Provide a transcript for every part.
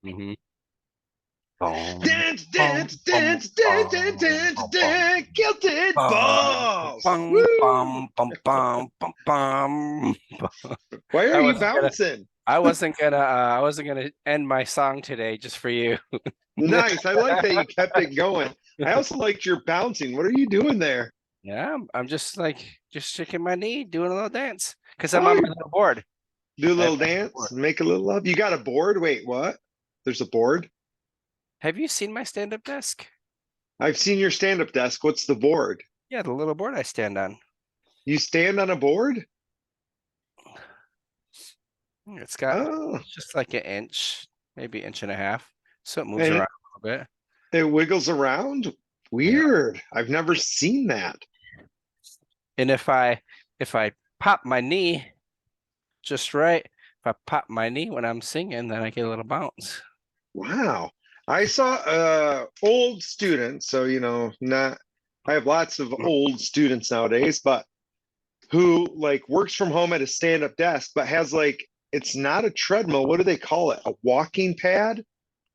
Mm-hmm. Bum, Dance, bum, dance, bum, dance, dance, dance, bum, dance, bum, bum, dance, guilty bum, balls. bum, Woo! bum, bum, bum, bum, bum. Why are I you wasn't gonna. bouncing? I wasn't gonna end my song today just for you. Nice. I like that you kept it going. I also liked your bouncing. What are you doing there? Yeah, I'm just just shaking my knee, doing a little dance because I'm Oh, on my you little board. do a I have little my little dance board. and make a little love. You got a board? Wait, what? There's a board? Have you seen my stand-up desk? I've seen your stand-up desk. What's the board? Yeah, the little board I stand on. You stand on a board? Oh, It's just like an inch, maybe inch and a half, so it moves and around it, a little bit. it wiggles around? Yeah. Weird. I've never seen that. And if I pop my knee just right, if I pop my knee when I'm singing, then I get a little bounce. Wow. I saw old students, so not I have lots of old students nowadays, but who like works from home at a stand-up desk, but has like it's not a treadmill. What do they call it? A walking pad?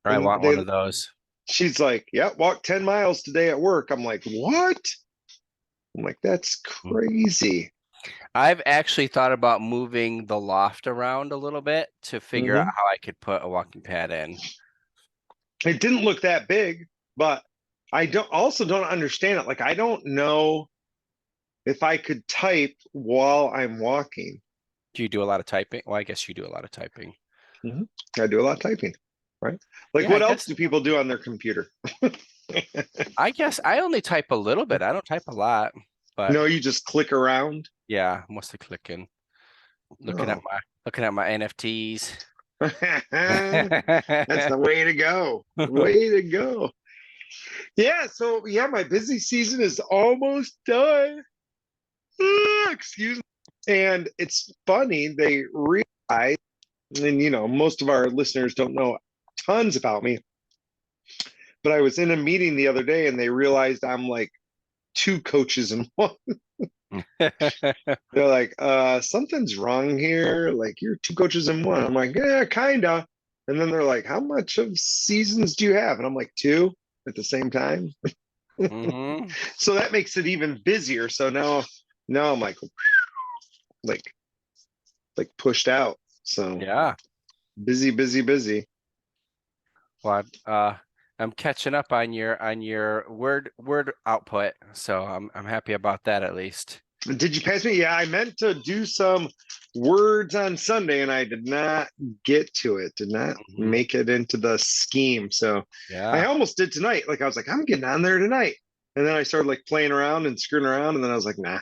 I And want one of those. she's like, yeah, walk 10 miles today at work. I'm like, what? I'm like, that's crazy. I've actually thought about moving the loft around a little bit to figure out Hmm. how I could put a walking pad in. It didn't look that big, but I don't understand it. Like, I don't know if I could type while I'm walking. Do you do a lot of typing? Well, I guess you do a lot of typing. Mhm. I do a lot of typing, right? Like, Yeah, what else do people do on their computer? I guess I only type a little bit. I don't type a lot, but No, you just click around. yeah, mostly clicking, Oh, looking at my NFTs. that's the way to go. Way to go. Yeah, so yeah, my busy season is almost done. Excuse me. And it's funny, they realize, and most of our listeners don't know tons about me, but I was in a meeting the other day and they realized I'm like two coaches in one. They're like, something's wrong here. Like, you're two coaches in one. I'm like, yeah, kinda. And then they're like, how much of seasons do you have? And I'm like, two at the same time. Hmm. So that makes it even busier. So now I'm like like pushed out. So Yeah. busy, busy, busy. Well, I'm catching up on your word output, so I'm happy about that at least. Did you pass me? Yeah, I meant to do some words on Sunday and I did not get to it, did not Hmm. make it into the scheme. So I Yeah. almost did tonight. Like I was like, I'm getting on there tonight. And then I started like playing around and screwing around. And then I was like, nah.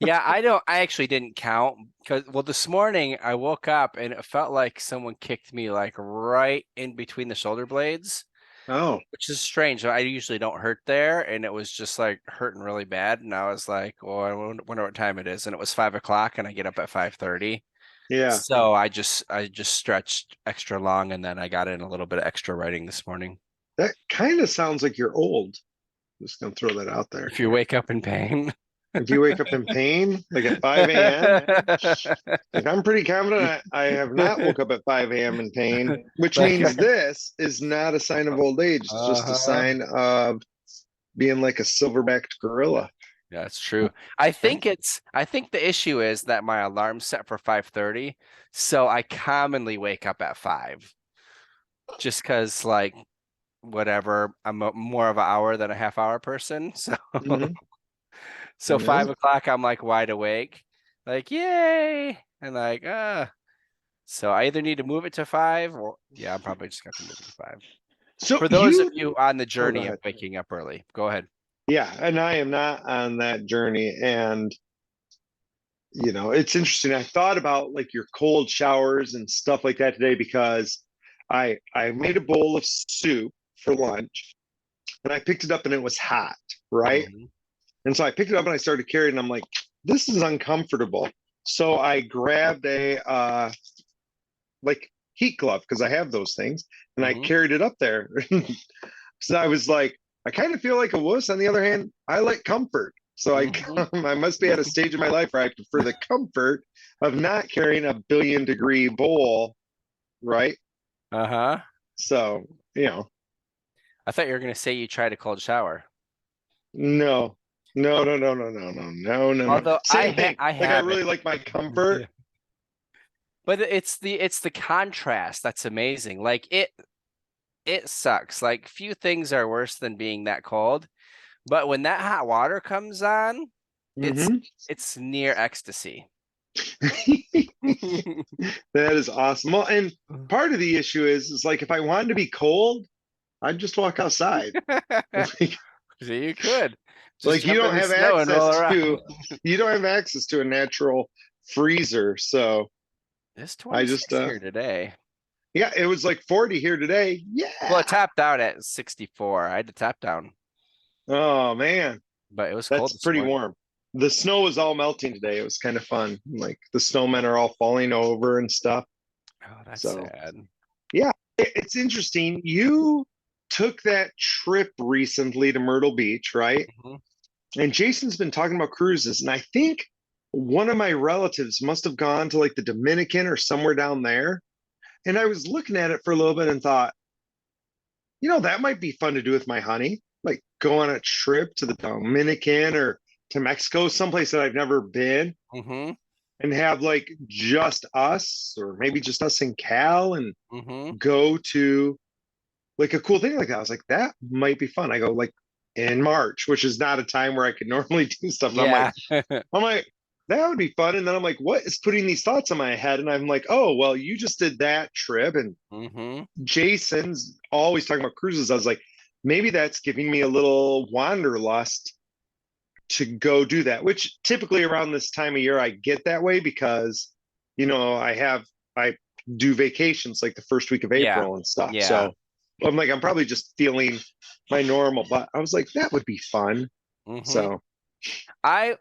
Yeah, I actually didn't count because well this morning I woke up and it felt like someone kicked me like right in between the shoulder blades, Oh, which is strange. I usually don't hurt there, and it was just like hurting really bad. And I was like, "Oh, I wonder what time it is." And it was 5 o'clock, and I get up at 5:30. yeah. So I just stretched extra long, and then I got in a little bit of extra writing this morning. That kind of sounds like you're old. Just gonna throw that out there. If you wake up in pain, If you wake up in pain, like at 5 a.m., like I'm pretty confident I have not woke up at 5 a.m. in pain, which like, means this is not a sign of old age. It's just a uh-huh. sign of being like a silverbacked gorilla, Yeah, that's true. right? I think the issue is that my alarm's set for 5:30, so I commonly wake up at 5 just because like whatever, more of an hour than a half hour person. So Hmm. so Yeah. 5 o'clock I'm like wide awake, like yay, and like so I either need to move it to 5 or yeah, I'm probably just got to move it to 5. So For those of you, you on the oh, go journey of ahead. waking up early, go ahead. Yeah, and I am not on that journey. And it's interesting. I thought about like your cold showers and stuff like that today because I made a bowl of soup for lunch and I picked it up and it was hot, right? Hmm. And so I picked it up and I started carrying it and I'm like, this is uncomfortable. So I grabbed a like heat glove because I have those things and I Hmm. carried it up there. So I was like, I kind of feel like a wuss. On the other hand, I like comfort. So Hmm. I must be at a stage in my life where I prefer the comfort of not carrying a billion degree bowl, right? Uh-huh. So, you know, I thought you were gonna say you tried a cold shower. no, no. Although Same thing. I Like I haven't. really like my comfort. Yeah. But it's the contrast that's amazing. Like it sucks. Like few things are worse than being that cold. But when that hot water comes on, it's Hmm. it's near ecstasy. That is awesome. Well, and part of the issue is like if I wanted to be cold, I'd just walk outside. Like, So you could just like you jump in don't the have snow and roll access around. to you don't have access to a natural freezer. So It's I just 26 here today. yeah, it was like 40 here today. Well, it Yeah. tapped out at 64. I had to tap down, Oh man, but it was cold that's this pretty morning. warm. The snow was all melting today. It was kind of fun. Like the snowmen are all falling over and stuff. Oh, that's So sad. yeah, it's interesting. You took that trip recently to Myrtle Beach, right? Mhm. And Jason's been talking about cruises, and I think one of my relatives must have gone to like the Dominican or somewhere down there. And I was looking at it for a little bit and thought, that might be fun to do with my honey. Like go on a trip to the Dominican or to Mexico, someplace that I've never been, Mhm. and have like just us, or maybe just us in Cal, and Mhm. go to like a cool thing like that. I was like, that might be fun. I go like in March, which is not a time where I could normally do stuff. And Yeah. I'm like, that would be fun. And then I'm like, what is putting these thoughts in my head? And I'm like, oh, well, you just did that trip. And Mhm. Jason's always talking about cruises. I was like, maybe that's giving me a little wanderlust to go do that, which typically around this time of year I get that way because, I do vacations like the first week of Yeah. April and stuff. Yeah. So I'm like, I'm probably just feeling my normal, but I was like, that would be fun. Mhm. So, I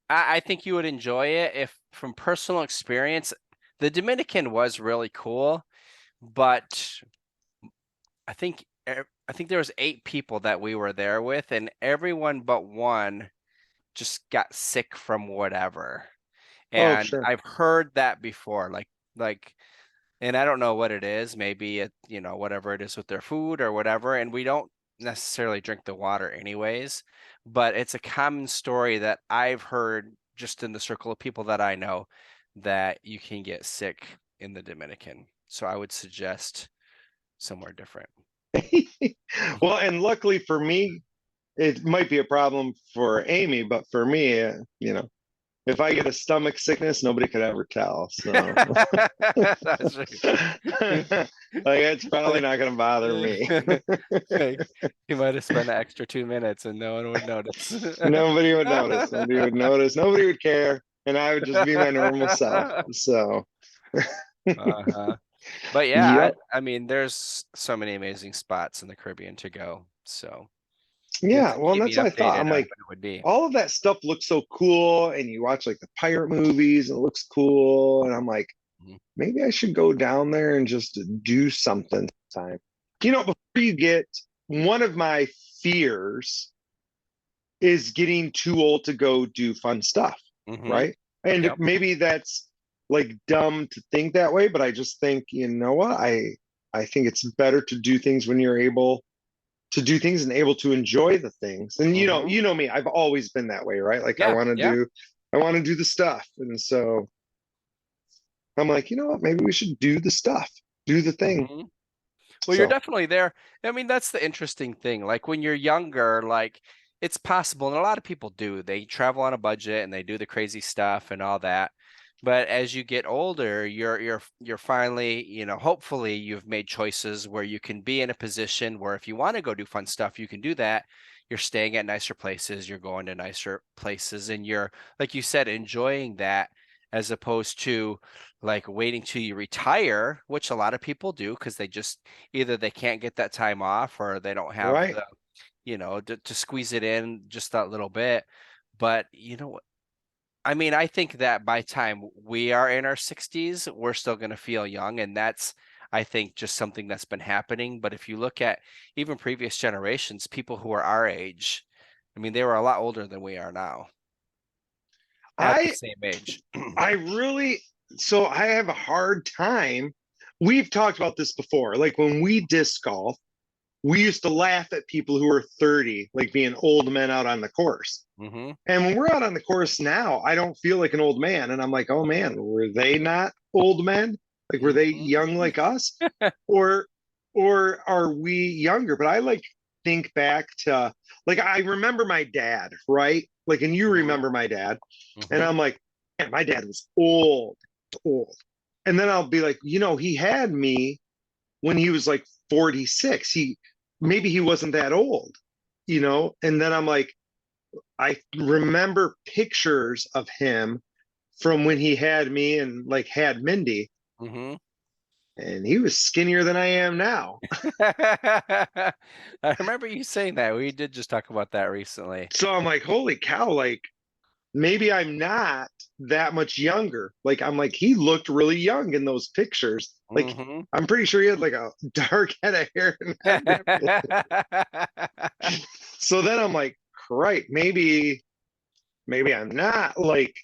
I think you would enjoy it if from personal experience, the Dominican was really cool, but I think there was 8 people that we were there with, and everyone but one just got sick from whatever. oh, And sure. I've heard that before, like and I don't know what it is, maybe whatever it is with their food or whatever, and we don't necessarily drink the water anyways, but it's a common story that I've heard just in the circle of people that I know that you can get sick in the Dominican. So I would suggest somewhere different. Well, and luckily for me, it might be a problem for Amy, but for me, if I get a stomach sickness, nobody could ever tell. So, That's right. like, it's probably not going to bother me. Like, you might have spent an extra 2 minutes and no one would notice. Nobody would notice. Nobody would notice. Nobody would care. And I would just be my normal self. So, Uh-huh. But yeah, yep. I mean, there's so many amazing spots in the Caribbean to go. So you have Yeah. to Well, and keep that's me what I thought. updated I'm on like, when it would be. all of that stuff looks so cool. And you watch like the pirate movies and it looks cool. And I'm like, Mhm. maybe I should go down there and just do something time. Before you get one of my fears is getting too old to go do fun stuff, Mhm. right? And Yep. maybe that's like dumb to think that way, but I just think, you know what? I think it's better to do things when you're able to do things and able to enjoy the things. And Mhm. you know me, I've always been that way, right? Like Yeah. Yeah. I want to do the stuff. And so I'm like, you know what? Maybe we should do the stuff, do the thing. Mhm. Well, you're So definitely there. I mean, that's the interesting thing. Like when you're younger, like it's possible, and a lot of people do. They travel on a budget and they do the crazy stuff and all that. But as you get older, you're finally, hopefully you've made choices where you can be in a position where if you want to go do fun stuff, you can do that. You're staying at nicer places, you're going to nicer places, and you're, like you said, enjoying that as opposed to like waiting till you retire, which a lot of people do because they just either they can't get that time off or they don't have right. the, to squeeze it in just that little bit. But I mean, I think that by time we are in our 60s, we're still going to feel young. And that's, I think, just something that's been happening. But if you look at even previous generations, people who are our age, I mean, they were a lot older than we are now at the I same age. I really, so I have a hard time we've talked about this before. Like when we disc golf, we used to laugh at people who were 30, like being old men out on the course. Mm-hmm. And when we're out on the course now, I don't feel like an old man. And I'm like, oh man, were they not old men? Like were they young like us? Or are we younger? But I like think back to like I remember my dad, right? Like, and you Mm-hmm. remember my dad, and Mm-hmm. I'm like, man, my dad was old, old. And then I'll be like, he had me when he was like 46. Maybe he wasn't that old. And then I'm like, I remember pictures of him from when he had me and like had Mindy, Mm-hmm. and he was skinnier than I am now. I remember you saying that. We did just talk about that recently. So I'm like, holy cow, like maybe I'm not that much younger. Like I'm like, he looked really young in those pictures. Like Mm-hmm. I'm pretty sure he had like a dark head of hair. So then I'm like, right, maybe I'm not like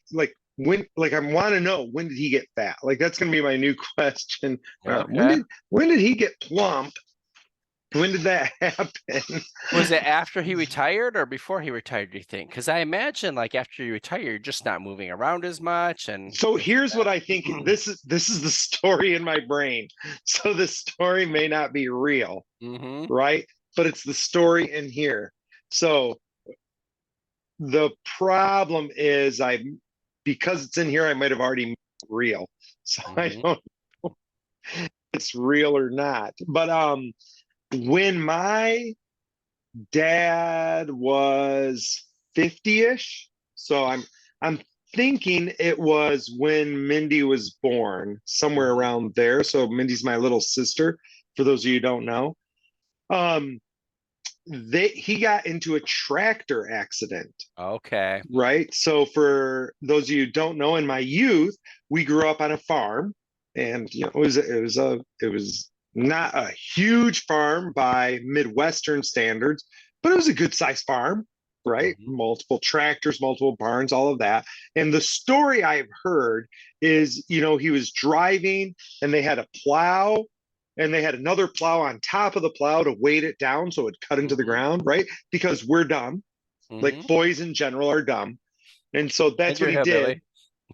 when like I want to know when did he get fat? Like that's gonna be my new question. When Okay. did he get plump? When did that happen? Was it after he retired or before he retired, do you think? Because I imagine like after you retire, you're just not moving around as much and So things like here's what I think. that. This is the story in my brain. So the story may not be real, Mm-hmm. right? But it's the story in here. So the problem is because it's in here, I might have already made it real. So I Mm-hmm. don't know if it's real or not. But when my dad was 50-ish, so I'm thinking it was when Mindy was born, somewhere Mm-hmm. around there. So Mindy's my little sister, for those of you who don't know. Um, he got into a tractor accident, Okay. right? So for those of you who don't know, in my youth, we grew up on a farm, and it was not a huge farm by Midwestern standards, but it was a good sized farm, right? Mm-hmm. Multiple tractors, multiple barns, all of that. And the story I've heard is, he was driving and they had a plow and they had another plow on top of the plow to weight it down so it cut into the Mm-hmm. ground, right? Because we're dumb, like Mm-hmm. boys in general are dumb. And so And that's what you're he hillbilly. did.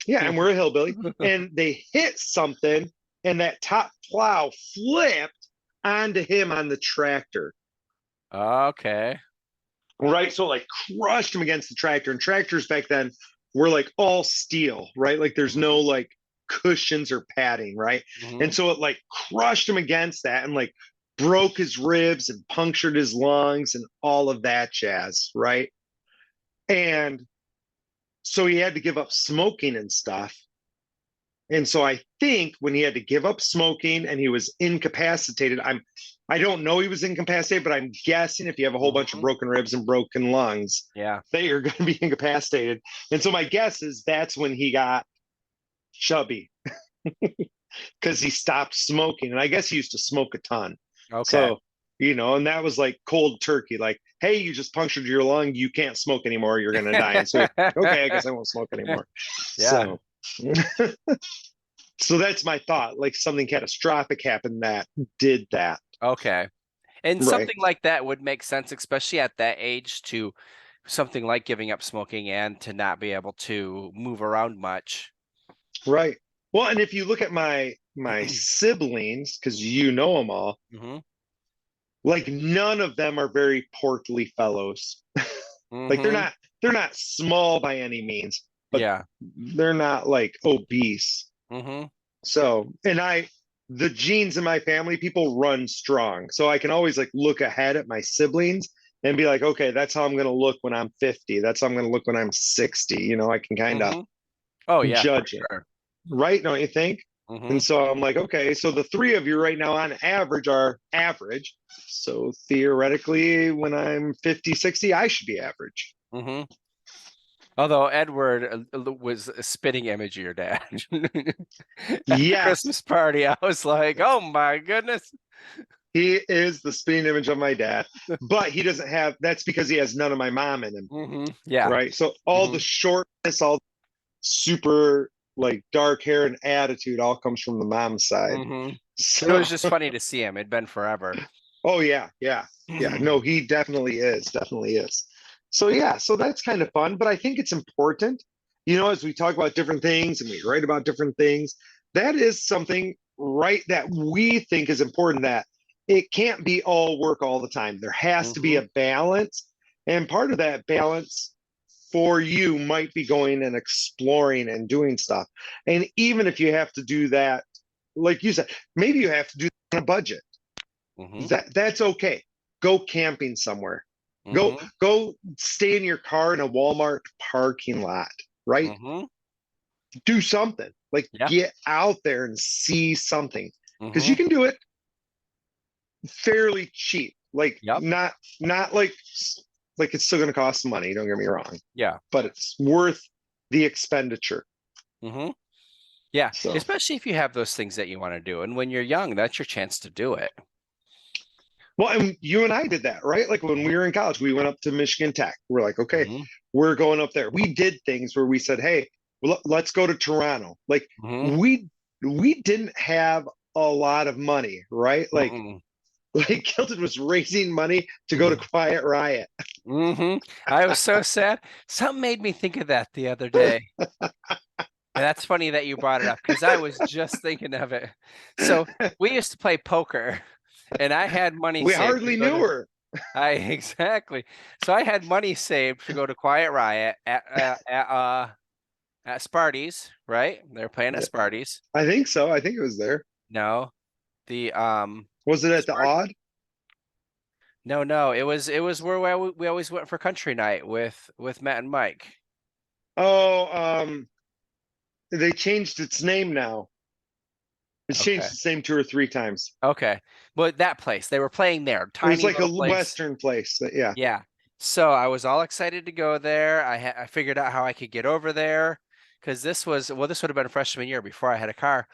Yeah, and we're a hillbilly. And they hit something, and that top plow flipped onto him on the tractor. Okay. Right. So like crushed him against the tractor. And tractors back then were like all steel, right? Like there's no Mm-hmm. like cushions or padding, right? Mm-hmm. And so it like crushed him against that and like broke his ribs and punctured his lungs and all of that jazz, right? And so he had to give up smoking and stuff. And so I think when he had to give up smoking and he was incapacitated, I don't know he was incapacitated, but I'm guessing if you have a whole bunch of Mm-hmm. broken ribs and broken lungs, Yeah. they are going to be incapacitated. And so my guess is that's when he got chubby because he stopped smoking. And I guess he used to smoke a ton. Okay. So, and that was like cold turkey, like, hey, you just punctured your lung. You can't smoke anymore. You're going to die. And so, okay, I guess I won't smoke anymore. Yeah. So, so that's my thought. Like something catastrophic happened that did that. Okay. And Right. something like that would make sense, especially at that age, to something like giving up smoking and to not be able to move around much. Right. Well, and if you look at my siblings, because you know them all, Mm-hmm. like none of them are very portly fellows. Like they're Mm-hmm. not they're not small by any means, but Yeah. they're not like obese. Mm-hmm. So, and the genes in my family, people run strong. So I can always like look ahead at my siblings and be like, okay, that's how I'm going to look when I'm 50. That's how I'm going to look when I'm 60. I can kind of Mm-hmm. Oh yeah, for judge it. sure. Right? Don't you think? Mm-hmm. And so I'm like, okay, so the three of you right now on average are average. So theoretically, when I'm 50, 60, I should be average. Mm-hmm. Although Edward was a spitting image of your dad at the Yes, Christmas party, I was like, "Oh my goodness!" he is the spitting image of my dad, but he doesn't have, that's because he has none of my mom in him. Mm-hmm. Yeah. Right. So all Mm-hmm. the shortness, all super like dark hair and attitude all comes from the mom's side. Mm-hmm. But it So, was just funny to see him. It'd been forever. oh yeah, yeah, yeah. No, he definitely is. So yeah, so that's kind of fun, but I think it's important, as we talk about different things and we write about different things, that is something, right, that we think is important, that it can't be all work all the time. There has to be Hmm. a balance, and part of that balance for you might be going and exploring and doing stuff. And even if you have to do that, like you said, maybe you have to do it on a budget, Hmm. that's okay. Go camping somewhere. Go Hmm. go stay in your car in a Walmart parking lot, right? Hmm. Do something. Like Yeah. get out there and see something. Because you Hmm. can do it fairly cheap. Like Yep. not like it's still gonna cost some money, don't get me wrong, Yeah. but it's worth the expenditure. Hmm. Yeah. So Especially if you have those things that you want to do. And when you're young, that's your chance to do it. well, and you and I did that, right? Like when we were in college, we went up to Michigan Tech. We're like, okay, Hmm. we're going up there. We did things where we said, hey, let's go to Toronto. Like Hmm. we didn't have a lot of money, right? Hmm. Like Kilton was raising money to go to Quiet Riot. Hmm. I was so sad. Something made me think of that the other day. And that's funny that you brought it up because I was just thinking of it. So we used to play poker and I had money We saved to hardly go knew to her. I exactly. So I had money saved to go to Quiet Riot at Sparty's, right? They're playing at Yeah, Sparty's. I think so. I think it was there. No, the Was it at the Spart Odd? no, it was where we always went for country night with Matt and Mike. Oh, they changed its name now. It's Okay. changed its name 2 or 3 times. Okay. But that place, they were playing there, It was tiny like a little place. Western place. Yeah. Yeah. So I was all excited to go there. I figured out how I could get over there because this would have been freshman year before I had a car.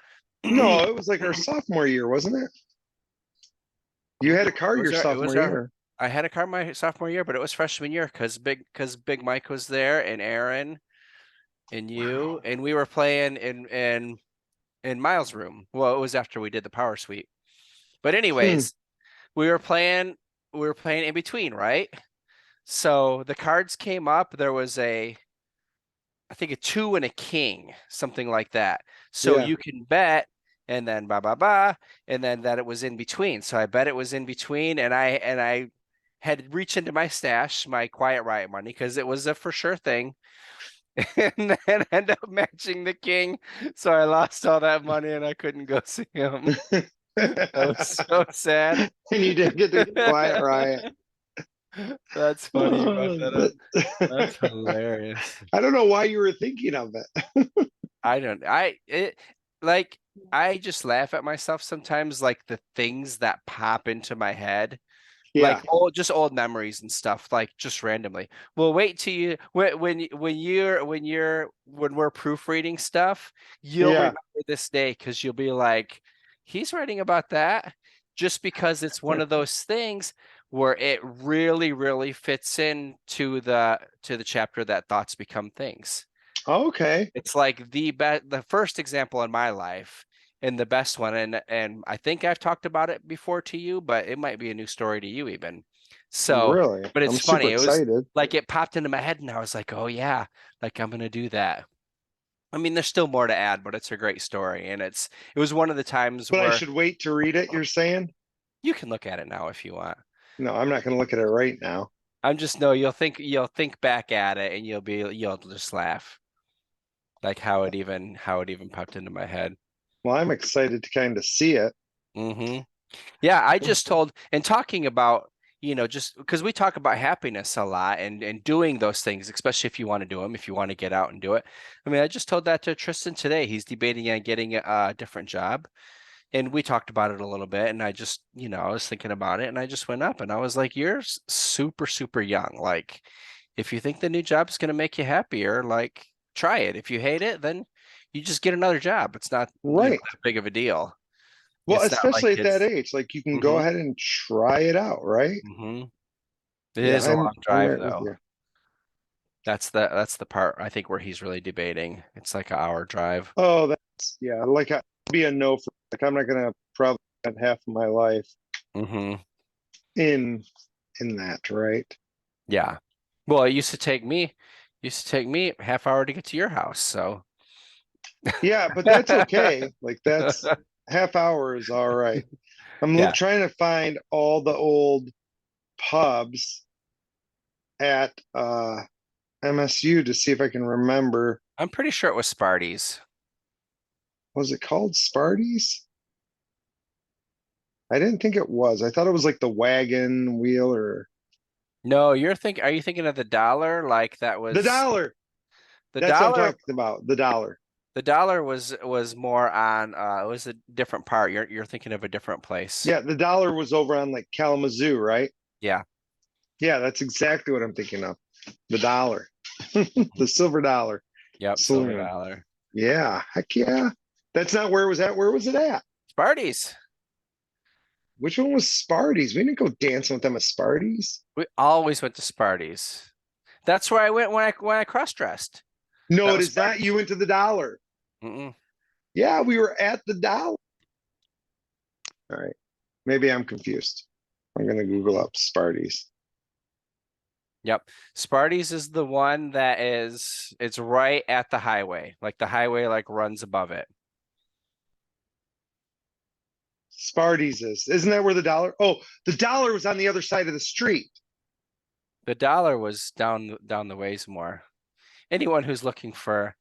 No, it was like our sophomore year, wasn't it? You had a car your It was sophomore our year. I had a car my sophomore year, but it was freshman year because Big Mike was there and Aaron and you Wow. and we were playing in Miles' room. Well, it was after we did the power suite. But Hmm. anyways, we were playing in between, right? So the cards came up. There was I think a two and a king, something like that. So Yeah. you can bet and then ba ba ba, and then that it was in between. So I bet it was in between, and I had reached into my stash, my Quiet Riot money, because it was a for sure thing, and then end up matching the king. So I lost all that money and I couldn't go see him. That was so sad. And you didn't get to Quiet Riot. That's funny you brought Oh, that up. That's hilarious. I don't know why you were thinking of it. I don't I it like I just laugh at myself sometimes like the things that pop into my head like Yeah. old memories and stuff like just randomly. Well, wait till you when we're proofreading stuff, you'll Yeah. remember this day because you'll be like, he's writing about that just because it's one of those things where it really, really fits in to the chapter that thoughts become things. Okay. It's like the first example in my life and the best one and I think I've talked about it before to you, but it might be a new story to you even. So, Really? but I'm it's super funny. It was excited. like it popped into my head and I was like, "Oh yeah, like I'm gonna do that." I mean, there's still more to add, but it's a great story and it was one of the times But I where should wait to read it, you're saying? you can look at it now if you want. No, I'm not going to look at it right now. I'm just no, you'll think back at it and you'll just laugh like how it even popped into my head. Well, I'm excited to kind of see it. Hmm. Yeah, I just told and talking about, just because we talk about happiness a lot and doing those things, especially if you want to do them, if you want to get out and do it. I mean, I just told that to Tristan today. He's debating on getting a different job, and we talked about it a little bit. And I just, I was thinking about it, and I just went up and I was like, "You're super, super young. Like, if you think the new job's going to make you happier, like, try it. If you hate it, then you just get another job. It's not, Right. that big of a deal. Well, It's not like especially at that it's." age, like you can go Hmm. ahead and try it out, right? Hmm. It Yeah, is a I'm long I'm drive right with though. you. That's the part I think where he's really debating. It's like an hour drive. Oh, that's yeah, like I'll be a no for like I'm not gonna probably spent half of my life Hmm. in that, right? Yeah. Well, it used to take me a half hour to get to your house. So Yeah, but that's okay. Like that's half hour is all right. I'm yeah, trying to find all the old pubs at MSU to see if I can remember. I'm pretty sure it was Sparty's. Was it called Sparty's? I didn't think it was. I thought it was like the wagon wheel or No, are you thinking of the dollar? Like that the was dollar. the That's what I'm dollar. talking about. The dollar. The dollar was more on it was a different part. You're thinking of a different place. Yeah, the dollar was over on like Kalamazoo, right? Yeah. Yeah, that's exactly what I'm thinking of. The dollar. The silver dollar Yep, silver saloon. dollar. Yeah, heck yeah. That's not where it was at. Where was it at? Sparty's. Which one was Sparty's? We didn't go dancing with them at Sparty's. We always went to Sparty's. That's where I went when I cross-dressed. No, That it was is not. You Sparty's. went to the dollar. Mm-mm. Yeah, we were at the dollar. All right. Maybe I'm confused. I'm gonna Google up Sparty's. Yep. Sparty's is the one that it's right at the highway. Like the highway like runs above it. Sparty's is. Isn't that where the dollar? Oh, the dollar was on the other side of the street. The dollar was down the ways more. Anyone who's looking for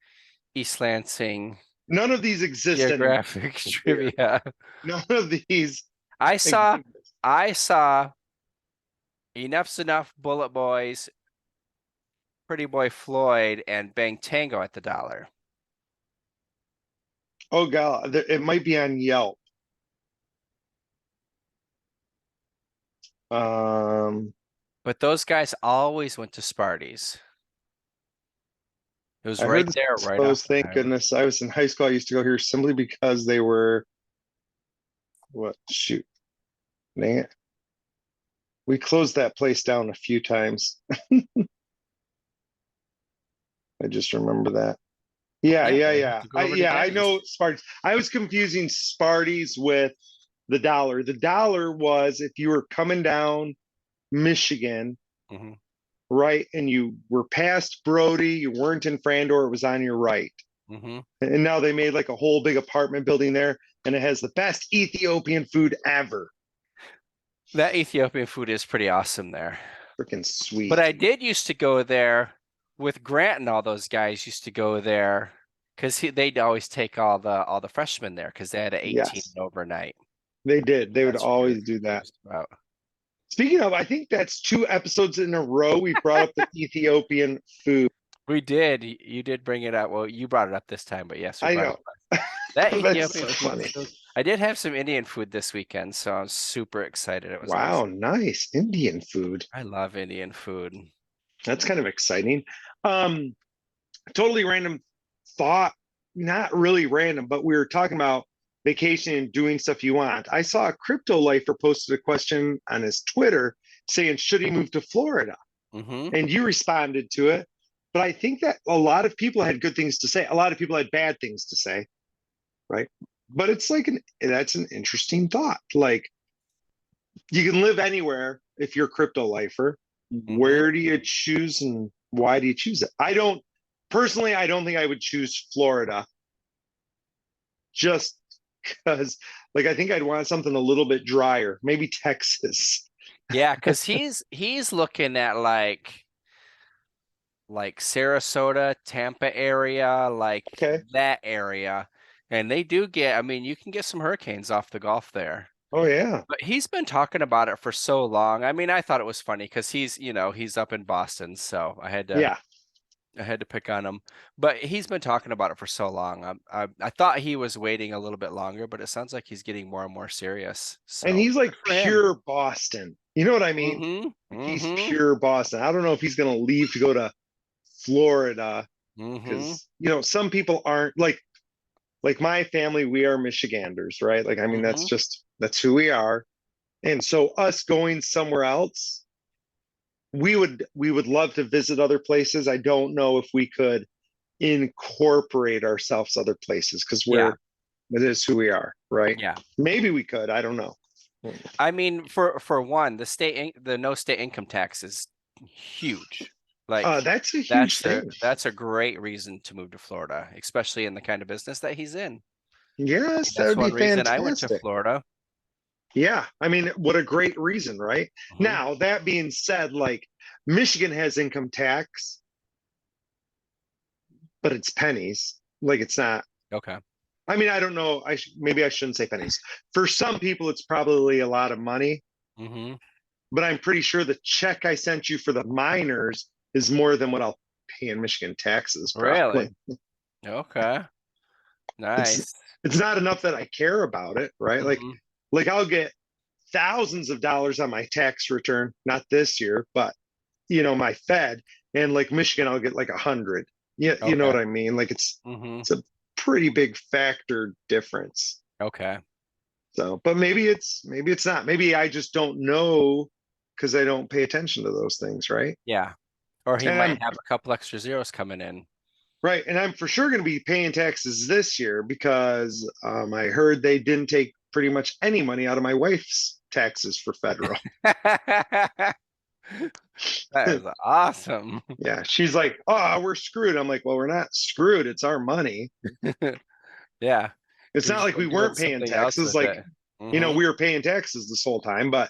East Lansing None of these exist anymore. geographic trivia. None of these I saw exist. I saw Enough's Enough, Bullet Boys, Pretty Boy Floyd, and Bang Tango at the dollar. Oh god, it might be on Yelp. Um, But those guys always went to Sparty's. It was I right heard there, this right off post. the Thank highway. goodness I was in high school. I used to go here simply because they were what? Shoot, dang it. We closed that place down a few times. I just remember that. Yeah, Yeah, yeah, we have yeah. to go over to Yeah, I Daddy's. know Sparty's. I was confusing Sparty's with the dollar. The dollar was if you were coming down Michigan, Hmm. right, and you were past Brody, you weren't in Frandor, it was on your right. Hmm. And now they made like a whole big apartment building there, and it has the best Ethiopian food ever. That Ethiopian food is pretty awesome there. Freaking But sweet. I did used to go there with Grant and all those guys used to go there because they'd always take all the freshmen there because they had an 18 Yes, overnight. they did. They would That's what you're always do that. confused about. Speaking of, I think that's 2 episodes in a row we brought up the Ethiopian food. We did. You did bring it up. Well, you brought it up this time, but yes, we I brought it know. up. That That's so Ethiopian food was funny. so. I did have some Indian food this weekend, so I'm super excited. It was Wow, awesome. nice. Indian food. I love Indian food. That's kind of exciting. Um, totally random thought, not really random, but we were talking about vacation and doing stuff you want. I saw a crypto lifer posted a question on his Twitter saying, should he move to Florida? Hmm. And you responded to it. But I think that a lot of people had good things to say. A lot of people had bad things to say, right? But it's like that's an interesting thought. Like you can live anywhere if you're a crypto lifer. Hmm. Where do you choose and why do you choose it? I don't personally, I don't think I would choose Florida just because, like, I think I'd want something a little bit drier, maybe Texas. Yeah, because he's looking at like Sarasota, Tampa area, like Okay. that area. And they do get, I mean, you can get some hurricanes off the Gulf there. Oh, yeah. But he's been talking about it for so long. I mean, I thought it was funny because he's up in Boston, so Yeah. I had to pick on him. But he's been talking about it for so long. I thought he was waiting a little bit longer, but it sounds like he's getting more and more serious. And So he's like good for him. pure Boston. You know what I mean? Mm-hmm. Like he's Mm-hmm. pure Boston. I don't know if he's going to leave to go to Florida Mm-hmm. because, some people aren't like my family, we are Michiganders, right? Like, I mean, Mm-hmm. that's who we are. And so us going somewhere else, we would love to visit other places. I don't know if we could incorporate ourselves other places because Yeah. It is who we are, right? Yeah. Maybe we could. I don't know. I mean, for one, the no state income tax is huge. Like That's a huge thing. that's a great reason to move to Florida, especially in the kind of business that he's in. Yes, that That's would be one reason I went to fantastic. Florida. Yeah, I mean, what a great reason, right? Mhm. Now, that being said, like Michigan has income tax, but it's pennies. Like it's not. Okay. I mean, I don't know. Maybe I shouldn't say pennies. For some people, it's probably a lot of money, Hmm. but I'm pretty sure the check I sent you for the minors is more than what I'll pay in Michigan taxes, Really? probably. Okay. It's Nice. it's not enough that I care about it, right? Hmm. Like I'll get thousands of dollars on my tax return, not this year, but my Fed, and like Michigan, I'll get like 100. Yeah, you know Okay. what I mean? Like Hmm. it's a pretty big factor difference. Okay. So, but maybe it's not. Maybe I just don't know because I don't pay attention to those things, right? Yeah. Or he And might I'm have a couple extra zeros coming in. right, and I'm for sure going to be paying taxes this year because I heard they didn't take pretty much any money out of my wife's taxes for federal. That is awesome. Yeah, she's like, "Oh, we're screwed." I'm like, "Well, we're not screwed. It's our money. Yeah. It's You're not just like we doing weren't paying something else taxes. with Like, it. Hmm. we were paying taxes this whole time, but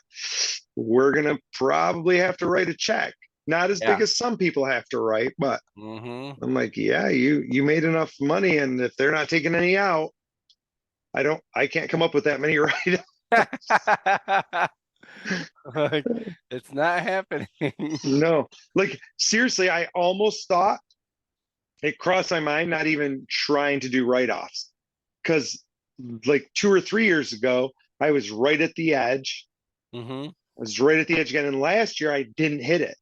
we're gonna probably have to write a check. Not as big Yeah. as some people have to write, but Hmm. I'm like, yeah, you made enough money, and if they're not taking any out, I can't come up with that many right. Like, it's not happening. No, like seriously, I almost thought it crossed my mind not even trying to do write-offs because like 2 or 3 years ago, I was right at the edge. Hmm. I was right at the edge again, and last year I didn't hit it.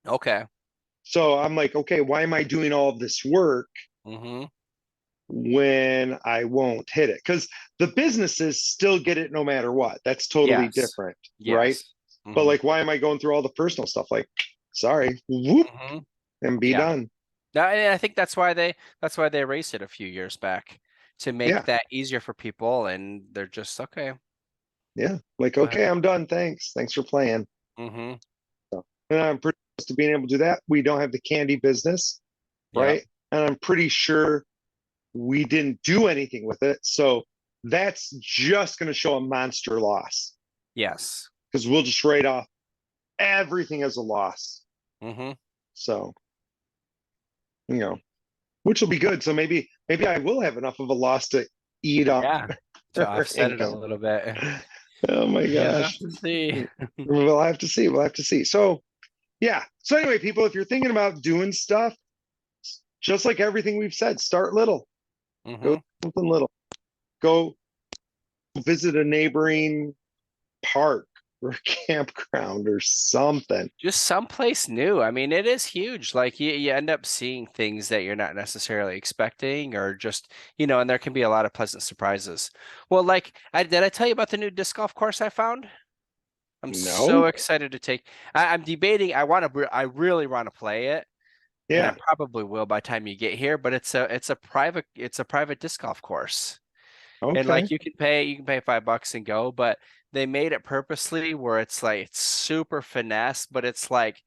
Okay. So I'm like, okay, why am I doing all of this work Hmm. when I won't hit it? Because the businesses still get it no matter what. That's totally Yes. different, right? Yes. But Hmm. like, why am I going through all the personal stuff? Like, sorry, whoop, Hmm. and be Yeah. done. No, and I think that's why they raised it a few years back to make Yeah, that easier for people, and they're just okay. yeah. Like, Go ahead. okay, I'm done. Thanks for playing. Hmm. So, and I'm pretty close to being able to do that. We don't have the candy business, Yep. right? And I'm pretty sure we didn't do anything with it. So that's just going to show a monster loss Yes. because we'll just write off everything as a loss. Hmm. So, you know, which will be good. So maybe I will have enough of a loss to eat up Yeah. To our offset it a income. little bit. Oh my You'll have gosh. to see. We'll have to see. We'll have to see. So, yeah. So, anyway, people, if you're thinking about doing stuff, just like everything we've said, start little, go Hmm. something little, go visit a neighboring park or campground or something. Just someplace new. I mean, it is huge. Like you end up seeing things that you're not necessarily expecting, or just, and there can be a lot of pleasant surprises. Well, like, did I tell you about the new disc golf course I found? I'm so No? excited to take. I'm debating. I really want to play it, and I Yeah. probably will by the time you get here. But it's a private disc golf course. And Okay. like you can pay $5 and go, but they made it purposely where it's like it's super finesse, but it's like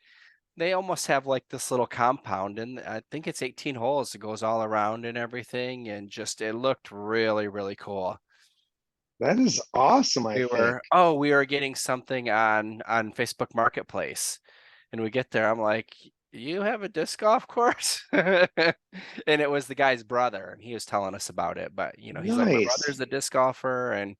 they almost have like this little compound, and I think it's 18 holes. It goes all around and everything, and just it looked really, really cool. That is awesome, I We think. were oh, we were getting something on Facebook Marketplace, and we get there. I'm like, you have a disc golf course? And it was the guy's brother, and he was telling us about it. But he's like, my Nice. brother's a disc golfer, and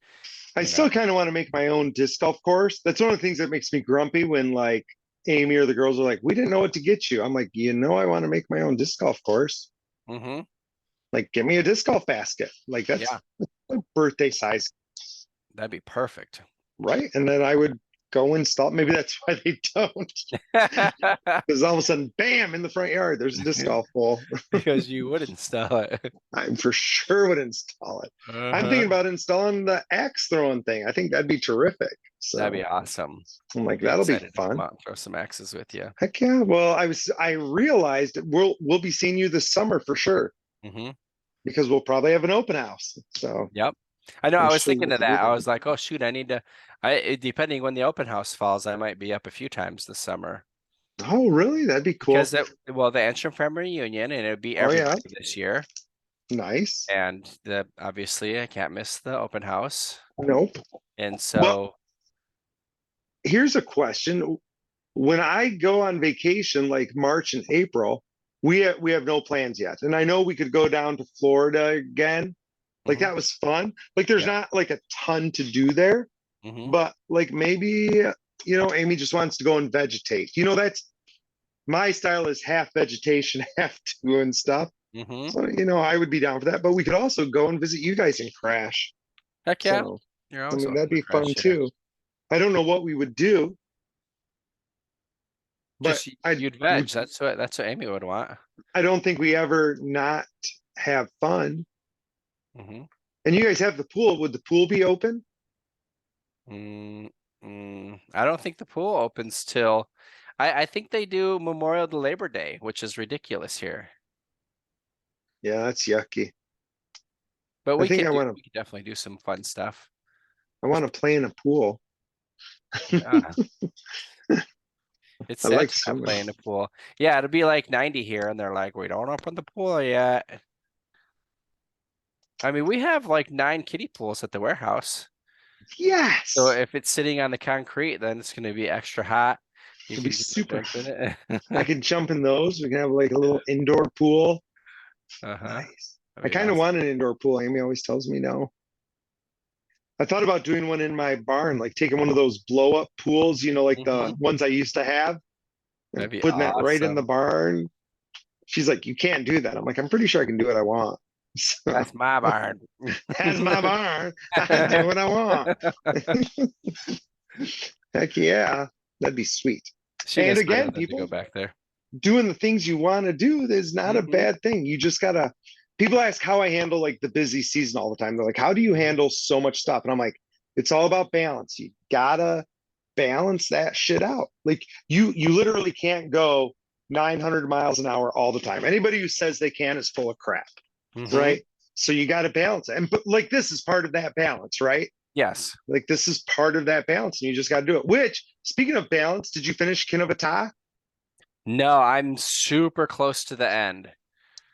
I you know, still kind of want to make my own disc golf course. That's one of the things that makes me grumpy when like Amy or the girls are like, "We didn't know what to get you." I'm like, I want to make my own disc golf course. hmm. Like, give me a disc golf basket. Like that's Yeah, a birthday size, that'd be perfect. right? And then I would go install. Maybe that's why they don't, because all of a sudden, bam, in the front yard, there's a disc golf ball. Because you would install it. I for sure would install it. I'm thinking Uh-huh. about installing the axe throwing thing. I think that'd be terrific. That'd So be awesome. I'm I'd like, be that'll be excited to come fun. out and throw some axes with you. Heck yeah. Well, I realized we'll be seeing you this summer for sure. Hmm. because we'll probably have an open house. So Yep. I know, I'm I was sure thinking we'll of do that. I that. was like, oh shoot, I need to depending when the open house falls, I might be up a few times this summer. Oh, really? That'd be cool. Because the Enstrom Family Reunion, and it'd be Oh, yeah. everybody this year. Nice. And obviously I can't miss the open house. Nope. And Well, so here's a question. When I go on vacation, like March and April, we have no plans yet. And I know we could go down to Florida again. Like mhm, that was fun. Like there's yeah. not like a ton to do there, Hmm. but like maybe Amy just wants to go and vegetate. That's my style is half vegetation, half doing stuff. Hmm. So I would be down for that. But we could also go and visit you guys in Crash. Heck yeah. So You're I always mean that'd welcome to be fun crash here. too. I don't know what we would do, but Just I you'd veg. That's what Amy would want. I don't think we ever not have fun. Hmm. And you guys have the pool. Would the pool be open? Mm, I don't think the pool opens till I think they do Memorial to Labor Day, which is ridiculous here. Yeah, that's yucky. But I we think could I do want to we could definitely do some fun stuff. I want to play in a pool. Yeah. It's I sad like to not swimming. play in the pool. Yeah, it'll be like 90 here, and they're like, we don't open the pool yet. I mean, we have like 9 kiddie pools at the warehouse. So Yes. if it's sitting on the concrete, then it's going to be extra hot. You It'd be can get to super. jump in I it. could jump in those. We can have like a little indoor pool. Uh-huh. Nice. I That'd be kind of awesome. want an indoor pool. Amy always tells me no. I thought about doing one in my barn, like taking one of those blow up pools, like the Hmm. ones I used to have, and That'd be putting that right in the awesome. barn. She's like, you can't do that. I'm like, I'm pretty sure I can do what I want. So That's my barn. that's my barn. I can do what I want. Heck yeah. That'd be sweet. She And knows better again, than to go people back there. doing the things you want to do is not a Hmm. bad thing. You just gotta people ask how I handle like the busy season all the time. They're like, how do you handle so much stuff? And I'm like, it's all about balance. You gotta balance that shit out. Like you literally can't go 900 miles an hour all the time. Anybody who says they can is full of crap, Hmm. right? So you got to balance it. And but like this is part of that balance, right? Yes. Like this is part of that balance, and you just got to do it. Which, speaking of balance, did you finish Kinavata? No, I'm super close to the end.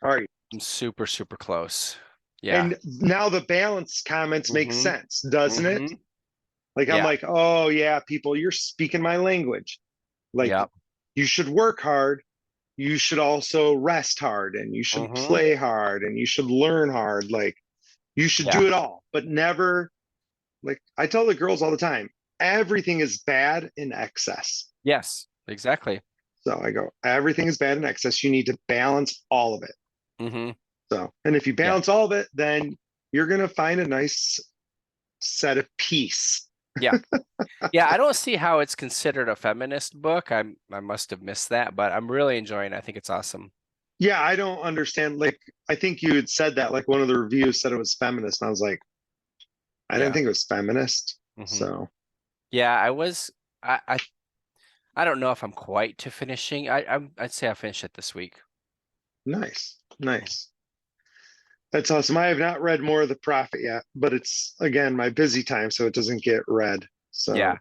All right. I'm super, super close. Yeah. And now the balance comments make Hmm. sense, doesn't it? Hmm. Like I'm Yeah. like, oh yeah, people, you're speaking my language. Like Yep. you should work hard, you should also rest hard, and you should Hmm. play hard, and you should learn hard. Like you should Yeah. do it all, but never like I tell the girls all the time, everything is bad in excess. Yes. Exactly. So I go, everything is bad in excess. You need to balance all of it. Hmm. So, and if you Yeah. balance all of it, then you're going to find a nice set of peace. Yeah. Yeah. I don't see how it's considered a feminist book. I must have missed that, but I'm really enjoying it. I think it's awesome. Yeah, I don't understand. Like, I think you had said that, like, one of the reviews said it was feminist. And I was like, I didn't Yeah. think it was feminist. Hmm. So, Yeah. I don't know if I'm quite to finishing. I'd say I'll finish it this week. nice. Nice. That's awesome. I have not read More of the Prophet yet, but it's, again, my busy time. So it doesn't get read. Yeah. So, I was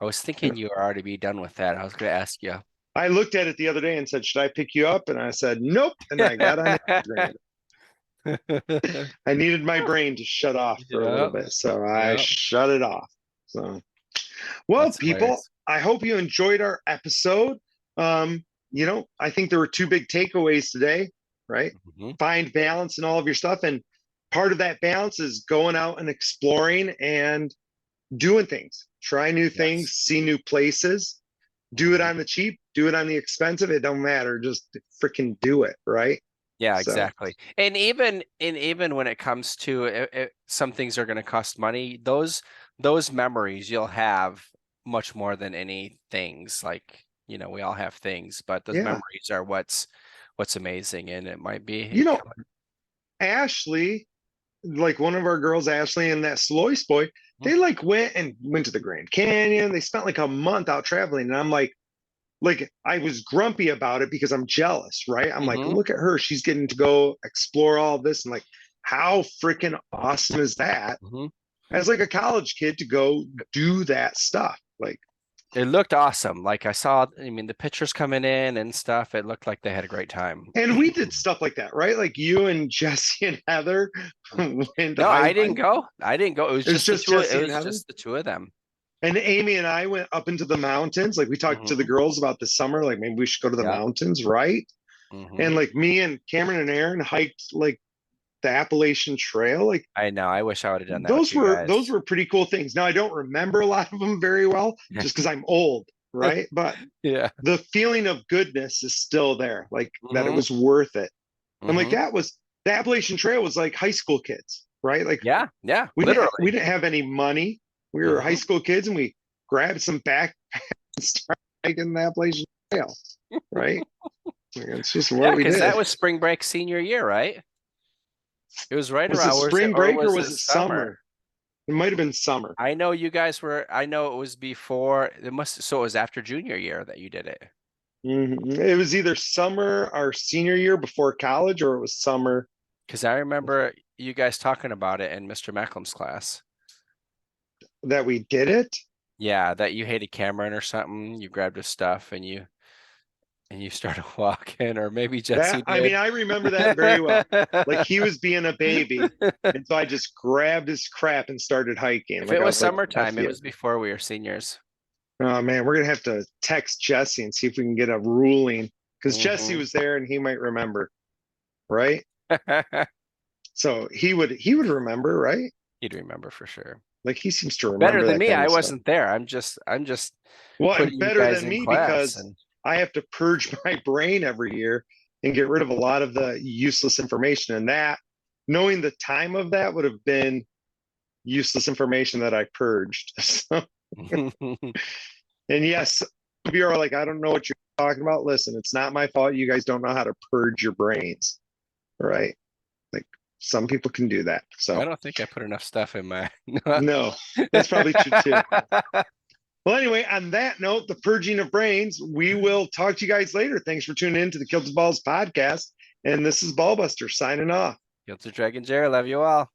you know, thinking you were already be done with that. I was going to ask you. I looked at it the other day and said, should I pick you up? And I said, nope. And I got on Instagram. I needed my brain to shut off for a little Yeah. bit, so I Yeah. shut it off. So, well, That's people, hilarious. I hope you enjoyed our episode. I think there were two big takeaways today, right? Hmm. Find balance in all of your stuff, and part of that balance is going out and exploring and doing things. Try new things, Yes. see new places. Do it Hmm. on the cheap, do it on the expensive. It don't matter. Just freaking do it, right? Yeah, So, exactly. And even when it comes to some things are going to cost money, those memories you'll have much more than any things. Like, we all have things, but those yeah. memories are what's amazing, and it might You be know, Ashley, like one of our girls, Ashley, and that Slois boy, they like went to the Grand Canyon. They spent like a month out traveling. And I'm like, like I was grumpy about it because I'm jealous, right? I'm like, Mhm. look at her, she's getting to go explore all this, and like, how freaking awesome is that? Mhm. As like a college kid to go do that stuff, like. It looked awesome. Like I saw, I mean, the pictures coming in and stuff. It looked like they had a great time. And we did stuff like that, right? Like you and Jesse and Heather went No, I hike. didn't go. I didn't go. It was It was just the just two. It Jesse and was Heather. just the two of them. And Amy and I went up into the mountains. Like we talked to the Mhm. girls about the summer, like maybe we should go to the Yeah. mountains, right? And Mhm. like me and Cameron and Aaron hiked like the Appalachian Trail. Like I know. I wish I would have done that with you those guys. were pretty cool things. Now I don't remember a lot of them very well, just because I'm old, right? But Yeah. the feeling of goodness is still there, like that it Mhm. was worth it. And like Mhm. that was the Appalachian Trail was like high school kids, right? Like Yeah. Yeah. we Literally. didn't have any money. We were high Mhm. school kids, and we grabbed some back and started hiking the Appalachian Trail, right? Like, it's just Yeah, what we because that did. was spring break senior year, right? It was right Was it around, spring or break or was was it it summer? summer? It might have been summer. I know you guys were, I know it was before, so it was after junior year that you did it. It was either summer our senior year before college, or it was summer Because I remember you guys talking about it in Mr. Mecklem's class. that we did it. Yeah, that you hated Cameron or something. You grabbed his stuff and you started walking, or maybe That Jesse I mean, did. I remember that very well. Like he was being a baby, and so I just grabbed his crap and started hiking. If Like it I was was like, summertime, "F it you." was before we were seniors. Oh man, we're gonna have to text Jesse and see if we can get a ruling, because Jesse Hmm. was there and he might remember, right? So he would remember, right? He'd remember for sure. Like he seems to Better remember than that me. kind I of stuff. wasn't there. I'm just Well, and putting you better guys than in me class, because and I have to purge my brain every year and get rid of a lot of the useless information. And that, knowing the time of that would have been useless information that I purged. So, and yes, if you're like, I don't know what you're talking about. Listen, it's not my fault. You guys don't know how to purge your brains, right? Like some people can do that. I So don't think I put enough stuff in my. no, that's probably true too. Well, anyway, on that note, the purging of brains, we will talk to you guys later. Thanks for tuning in to the Kilted Balls podcast. And this is Ballbuster signing off. Guilty Dragon Jerry, love you all.